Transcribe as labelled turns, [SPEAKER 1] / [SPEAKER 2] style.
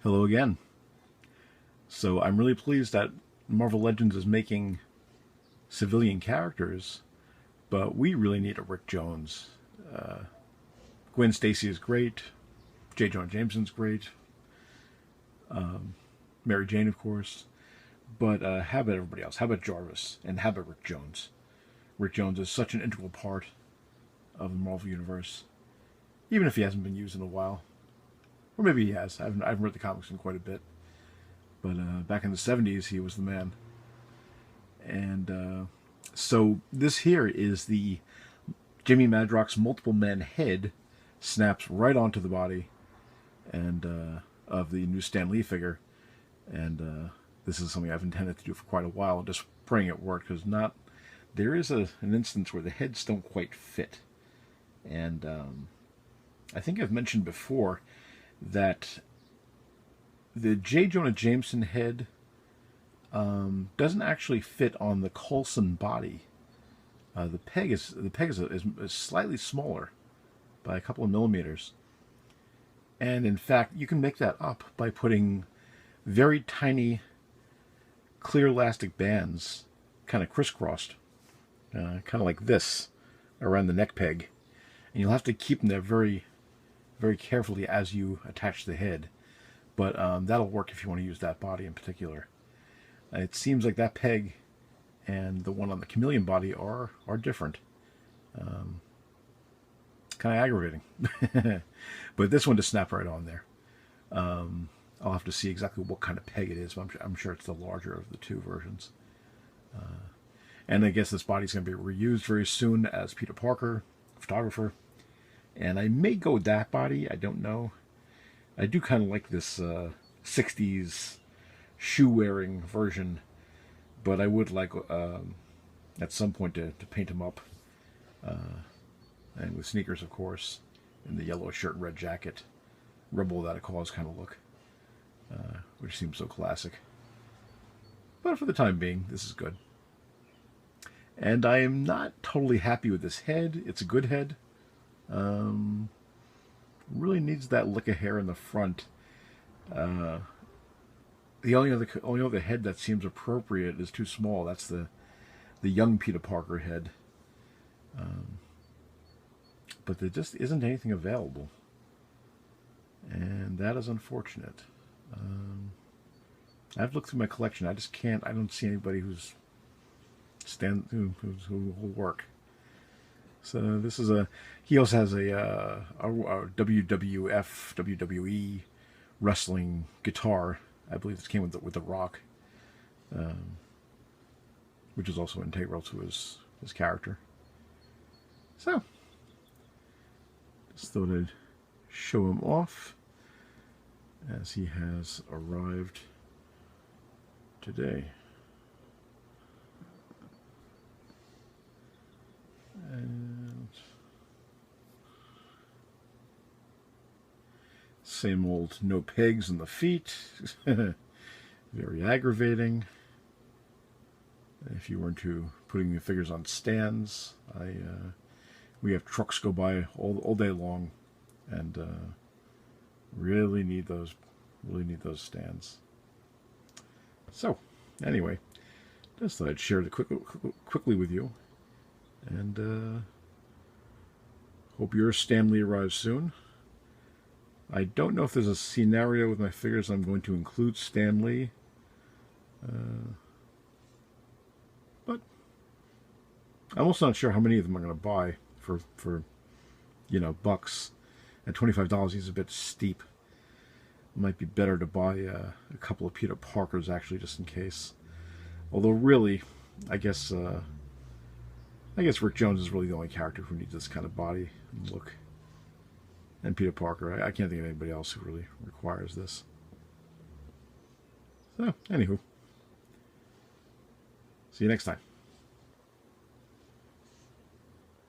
[SPEAKER 1] Hello again. So I'm really pleased that Marvel Legends is making civilian characters, but we really need a Rick Jones. Gwen Stacy is great. J. Jonah Jameson's great. Mary Jane, of course. But how about everybody else? How about Jarvis? And how about Rick Jones? Rick Jones is such an integral part of the Marvel Universe, even if he hasn't been used in a while. Or maybe he has. I haven't read the comics in quite a bit. But back in the 70s, he was the man. And so this here is the Jimmy Madrox's multiple man head snaps right onto the body and of the new Stan Lee figure. And this is something I've intended to do for quite a while. Just praying it worked, because there is an instance where the heads don't quite fit. And I think I've mentioned before that the J. Jonah Jameson head doesn't actually fit on the Coulson body. The peg is slightly smaller by a couple of millimeters, and in fact, you can make that up by putting very tiny clear elastic bands, kind of crisscrossed, kind of like this, around the neck peg, and you'll have to keep them there very, very carefully as you attach the head. But that'll work if you want to use that body in particular. It seems like that peg and the one on the chameleon body are different. Kind of aggravating. But this one just snapped right on there. I'll have to see exactly what kind of peg it is, but I'm sure it's the larger of the two versions. And I guess this body's going to be reused very soon as Peter Parker, photographer. And I may go with that body. I don't know. I do kind of like this 60s shoe-wearing version, but I would like at some point to paint him up, and with sneakers, of course, in the yellow shirt, red jacket, Rebel Without a Cause kind of look, which seems so classic. But for the time being, this is good. And I am not totally happy with this head. It's a good head. Really needs that lick of hair in the front. The only other head that seems appropriate is too small. That's the young Peter Parker head. But there just isn't anything available, and that is unfortunate. I've looked through my collection. I just can't. I don't see anybody who will work. So this is he also has a WWF, WWE wrestling guitar. I believe this came with the Rock, which is also integral to his character. So, just thought I'd show him off as he has arrived today. And same old no pegs in the feet. Very aggravating. If you weren't to putting the figures on stands, we have trucks go by all day long, and really need those stands. So anyway, just thought I'd share it quickly with you. And hope your Stan Lee arrives soon. I don't know if there's a scenario with my figures I'm going to include Stan Lee. But I'm also not sure how many of them I'm going to buy for bucks. At $25, he's a bit steep. It might be better to buy a couple of Peter Parkers, actually, just in case. Although really, I guess Rick Jones is really the only character who needs this kind of body and look. And Peter Parker. I can't think of anybody else who really requires this. So, anywho. See you next time.